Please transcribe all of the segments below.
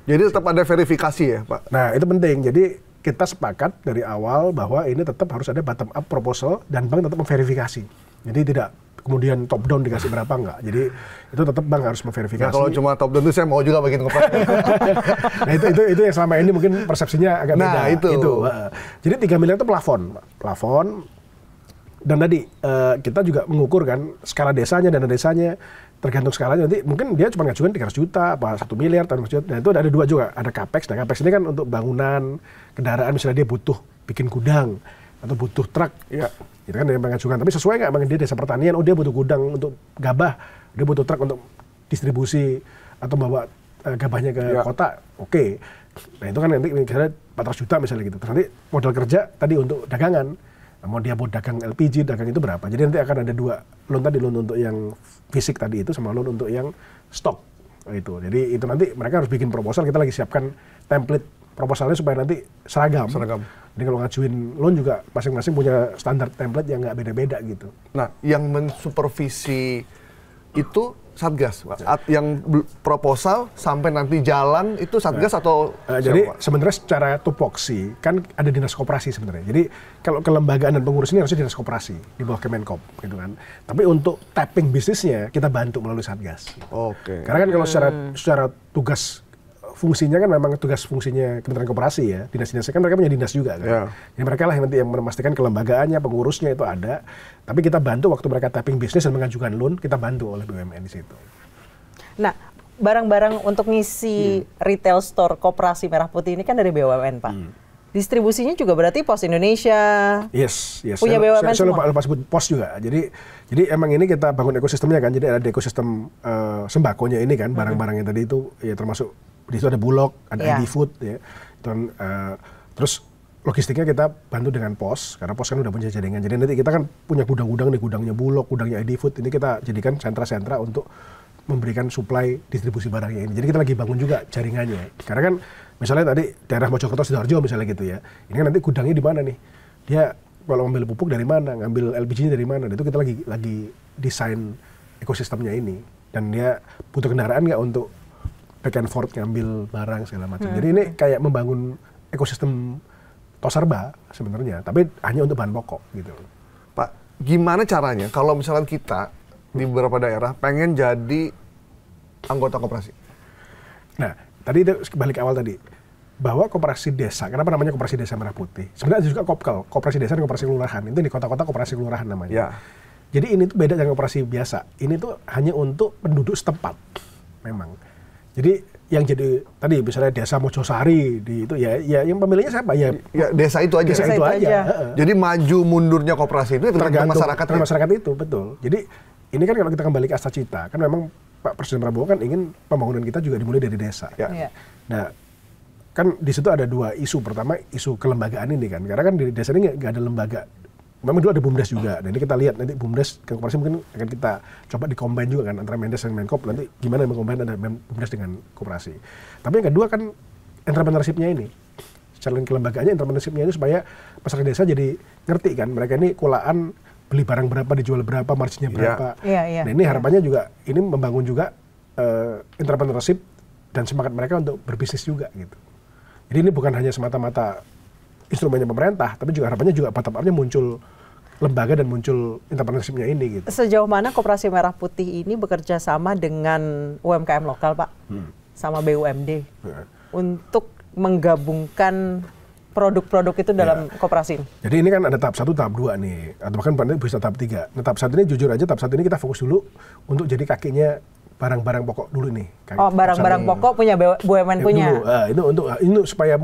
Jadi tetap ada verifikasi ya, Pak? Nah, itu penting. Jadi kita sepakat dari awal bahwa ini tetap harus ada bottom up proposal dan bank tetap memverifikasi. Jadi tidak kemudian top down dikasih berapa enggak. Jadi itu tetap bank harus memverifikasi. Nah, kalau cuma top down itu saya mau juga bikin koperasi. Nah, itu yang selama ini mungkin persepsinya agak beda. Nah, itu. Jadi 3 miliar itu plafon. Dan tadi kita juga mengukur kan skala desanya, dana desanya, tergantung skalanya. Nanti mungkin dia cuma ngajukan 300 juta, apa 1 miliar, atau 1 juta. Dan itu ada 2 juga, ada capex. Nah, capex ini kan untuk bangunan, kendaraan, misalnya dia butuh bikin gudang, atau butuh truk, ya, itu kan dia mengajukan. Tapi sesuai nggak dengan dia desa pertanian, oh dia butuh gudang untuk gabah, dia butuh truk untuk distribusi, atau bawa gabahnya ke kota, oke. Nah itu kan nanti misalnya 400 juta misalnya gitu. Terus nanti modal kerja tadi untuk dagangan. Mau dia buat dagang LPG, dagang itu berapa. Jadi nanti akan ada 2 loan tadi, loan untuk yang fisik tadi itu sama loan untuk yang stok itu. Jadi itu nanti mereka harus bikin proposal, kita lagi siapkan template proposalnya supaya nanti seragam. Jadi kalau ngajuin loan juga masing-masing punya standar template yang nggak beda-beda gitu. Nah, yang mensupervisi itu Satgas, Pak. Yang proposal sampai nanti jalan itu Satgas atau jadi sebenarnya secara tupoksi kan ada dinas koperasi sebenarnya. Jadi kalau kelembagaan dan pengurus ini harusnya dinas koperasi di bawah Kemenkop gitu kan. Tapi untuk tapping bisnisnya kita bantu melalui Satgas. Oke. Karena kan kalau secara tugas fungsinya kan memang tugas fungsinya Kementerian Koperasi ya. Dinas-dinasnya kan mereka punya dinas juga kan. Yeah. Jadi mereka lah yang nanti yang memastikan kelembagaannya, pengurusnya itu ada. Tapi kita bantu waktu mereka tapping bisnis dan mengajukan loan, kita bantu oleh BUMN di situ. Nah, barang-barang untuk ngisi retail store Koperasi Merah Putih ini kan dari BUMN, Pak. Distribusinya juga berarti Pos Indonesia. Yes. Punya BUMN saya semua. lupa sebut Pos juga. Jadi emang ini kita bangun ekosistemnya kan. Jadi ada ekosistem sembakonya ini kan, barang-barangnya tadi itu ya termasuk di situ ada Bulog, ada ID Food ya. Dan terus logistiknya kita bantu dengan Pos, karena Pos kan udah punya jaringan. Jadi nanti kita kan punya gudang-gudang nih, gudangnya Bulog, gudangnya ID Food. Ini kita jadikan sentra-sentra untuk memberikan supply distribusi barangnya ini. Jadi kita lagi bangun juga jaringannya. Karena kan misalnya tadi daerah Mojokerto, Sidoarjo misalnya gitu ya. Ini kan nanti gudangnya di mana nih? Dia kalau ngambil pupuk dari mana, ngambil LPG-nya dari mana? Itu kita lagi desain ekosistemnya ini. Dan dia butuh kendaraan nggak untuk back and forth ngambil barang segala macam. Jadi ini kayak membangun ekosistem toserba sebenarnya, tapi hanya untuk bahan pokok gitu. Pak, gimana caranya kalau misalnya kita di beberapa daerah pengen jadi anggota koperasi? Nah, tadi itu balik awal tadi, bahwa koperasi desa, kenapa namanya Koperasi Desa Merah Putih? Sebenarnya ada juga Kopkel, koperasi desa dan koperasi kelurahan. Itu di kota-kota koperasi kelurahan namanya. Ya. Jadi ini tuh beda dengan koperasi biasa. Ini tuh hanya untuk penduduk setempat, memang. Jadi yang jadi tadi misalnya desa Mojosari di itu ya yang pemilihnya siapa ya desa itu aja. Desa itu aja. Jadi maju mundurnya koperasi itu tergantung masyarakat itu, betul. Jadi ini kan kalau kita kembali ke Asta Cita, kan memang Pak Presiden Prabowo kan ingin pembangunan kita juga dimulai dari desa. Ya. Nah, kan di situ ada 2 isu. Pertama isu kelembagaan ini kan, karena kan di desa ini nggak ada lembaga. Memang dulu ada BUMDes juga. Dan ini kita lihat nanti BUMDes ke koperasi mungkin akan kita coba dikombin juga kan antara Mendes dan Menkop. Nanti gimana mengkombin antara BUMDes dengan koperasi. Tapi yang kedua kan entrepreneurship-nya ini. Challenge kelembagaannya, entrepreneurship-nya ini supaya masyarakat desa jadi ngerti kan. Mereka ini kulaan beli barang berapa, dijual berapa, marginnya berapa. Nah ini harapannya juga ini membangun juga entrepreneurship dan semangat mereka untuk berbisnis juga gitu. Jadi ini bukan hanya semata-mata instrumennya pemerintah, tapi juga harapannya juga bottom up-nya muncul lembaga dan muncul entrepreneurship-nya ini gitu. Sejauh mana Koperasi Merah Putih ini bekerja sama dengan UMKM lokal, Pak? Sama BUMD untuk menggabungkan produk-produk itu dalam koperasi? Jadi ini kan ada tahap 1, tahap 2 nih, atau bahkan bisa tahap 3. Nah, tahap 1 ini jujur aja, tahap 1 ini kita fokus dulu untuk jadi kakinya barang-barang pokok dulu nih. Barang-barang pokok punya BUMN punya. Ini supaya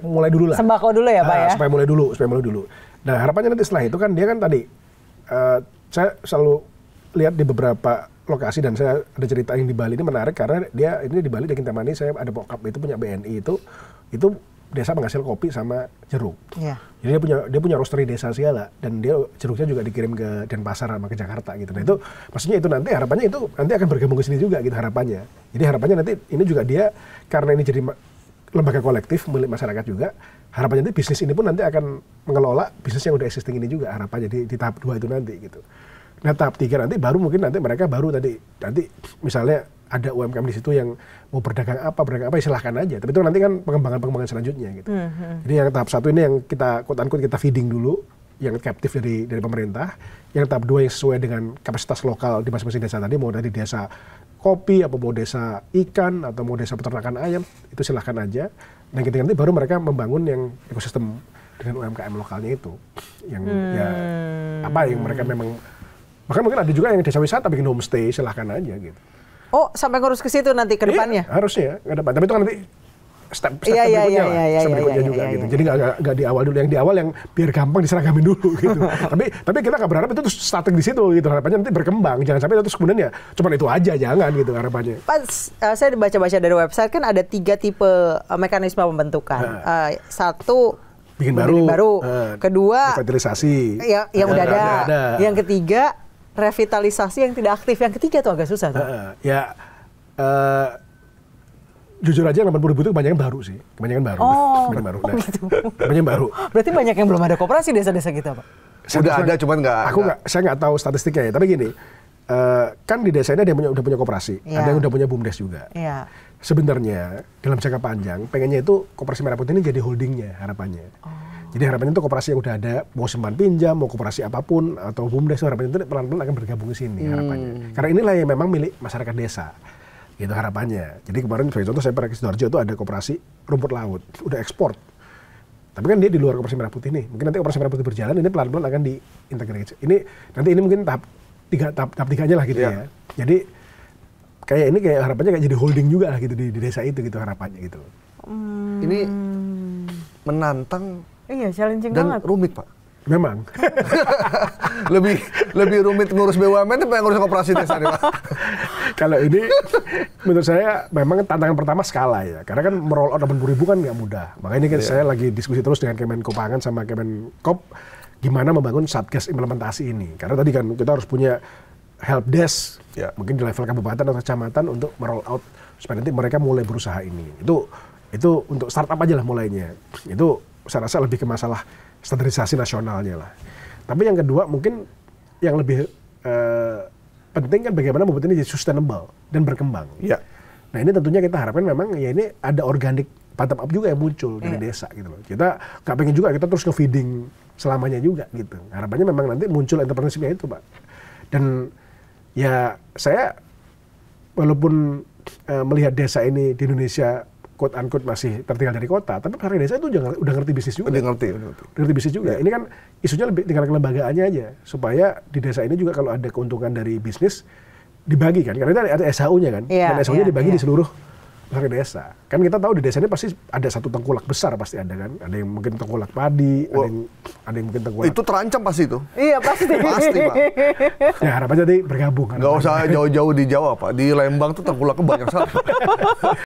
mulai dulu lah. Sembako dulu ya, Pak ya. Supaya mulai dulu. Nah, harapannya nanti setelah itu kan dia kan tadi saya selalu lihat di beberapa lokasi dan saya ada cerita yang di Bali ini menarik karena dia ini di Bali di Kintamani saya ada bokap itu punya BNI itu desa penghasil kopi sama jeruk. Yeah. Jadi dia punya roastery desa segala dan dia jeruknya juga dikirim ke Denpasar sama ke Jakarta gitu. Nah itu maksudnya itu nanti harapannya itu nanti akan bergabung ke sini juga gitu harapannya. Jadi harapannya nanti ini juga dia karena ini jadi lembaga kolektif milik masyarakat juga, harapannya nanti bisnis ini pun nanti akan mengelola bisnis yang udah existing ini juga harapannya di tahap 2 itu nanti gitu. Nah tahap 3 nanti baru mungkin nanti mereka nanti misalnya ada UMKM di situ yang mau berdagang apa silahkan aja. Tapi itu nanti kan pengembangan selanjutnya gitu. Jadi yang tahap 1 ini yang kita quote-unquote kita feeding dulu, yang captive dari pemerintah. Yang tahap 2 yang sesuai dengan kapasitas lokal di masing-masing desa tadi, mau dari desa kopi, apa mau desa ikan, atau mau desa peternakan ayam, itu silahkan aja. Dan ketika nanti baru mereka membangun yang ekosistem dengan UMKM lokalnya itu. Yang ya apa yang mereka memang, bahkan mungkin ada juga yang desa wisata bikin homestay, silahkan aja gitu. Oh, sampai ngurus ke situ nanti ke depannya? Iya, harusnya ke depan. Tapi itu kan nanti step berikutnya lah. Step berikutnya juga gitu. Jadi nggak di awal dulu. Yang di awal yang biar gampang diseragamin dulu gitu. tapi kita nggak berharap itu terus starting di situ gitu. Harapannya nanti berkembang. Jangan sampai terus kemudian ya cuma itu aja, jangan gitu harapannya. Saya baca-baca dari website kan ada 3 tipe mekanisme pembentukan. Satu, bikin baru. Kedua, revitalisasi. Yang udah ada. Yang ketiga, revitalisasi yang tidak aktif. Yang ketiga tuh agak susah tuh. Jujur aja 80.000 itu kebanyakan baru sih. Kebanyakan baru. Gitu. Kebanyakan baru. Berarti banyak yang belum ada koperasi desa-desa kita, Pak? Udah ada, cuman saya nggak tahu statistiknya ya. Tapi gini, kan di desa ini ada yang udah punya koperasi. Ada yang udah punya BUMDes juga. Iya. Sebenarnya dalam jangka panjang, pengennya itu Koperasi Merah Putih ini jadi holdingnya harapannya. Jadi harapannya itu koperasi yang udah ada, mau simpan pinjam, mau koperasi apapun, atau BUMDes, harapannya itu pelan-pelan akan bergabung ke sini harapannya. Karena inilah yang memang milik masyarakat desa. Gitu harapannya. Jadi kemarin sebagai contoh saya pernah ke Sidoarjo itu ada koperasi rumput laut, udah ekspor. Tapi kan dia di luar Koperasi Merah Putih nih. Mungkin nanti Koperasi Merah Putih berjalan, ini pelan-pelan akan diintegrasi. Ini mungkin tahap 3-nya lah gitu ya. Jadi kayak harapannya kayak jadi holding juga lah gitu di desa itu gitu harapannya gitu. Ini menantang. Iya, challenging dan banget. Rumit, Pak. Memang. lebih rumit ngurus BUMN daripada ngurus koperasi desa nih, Pak. Kalau ini menurut saya memang tantangan pertama skala ya. Karena kan meroll out 80.000 kan nggak mudah. Makanya ini kan saya lagi diskusi terus dengan Kemenko Pangan sama Kemenkop gimana membangun satgas implementasi ini. Karena tadi kan kita harus punya help desk, mungkin di level kabupaten atau kecamatan untuk meroll out supaya nanti mereka mulai berusaha ini. Itu untuk startup aja lah mulainya. Itu saya rasa lebih ke masalah standarisasi nasionalnya lah. Tapi yang kedua mungkin yang lebih penting kan bagaimana membuat ini jadi sustainable dan berkembang. Iya. Nah ini tentunya kita harapkan memang ya ini ada organik bottom up juga yang muncul dari desa gitu loh. Kita nggak pengen juga kita terus nge-feeding selamanya juga gitu. Harapannya memang nanti muncul entrepreneurship-nya itu, Pak. Dan ya saya walaupun melihat desa ini di Indonesia quote unquote masih tertinggal dari kota, tapi masyarakat desa itu udah ngerti bisnis juga. Udah ngerti bisnis juga. Ini kan isunya lebih tinggal kelembagaannya aja, supaya di desa ini juga kalau ada keuntungan dari bisnis dibagi kan, karena itu ada SHU-nya kan, dan SHU-nya dibagi di seluruh masyarakat desa. Kan kita tahu di desa ini pasti ada satu tengkulak besar pasti ada kan, ada yang mungkin tengkulak padi, ada yang mungkin tengkulak. Itu terancam pasti itu. Iya pasti. Pasti, Pak. Ya harapannya tadi bergabung. Nggak usah jauh-jauh di Jawa, Pak. Di Lembang tuh tengkulaknya banyak sekali.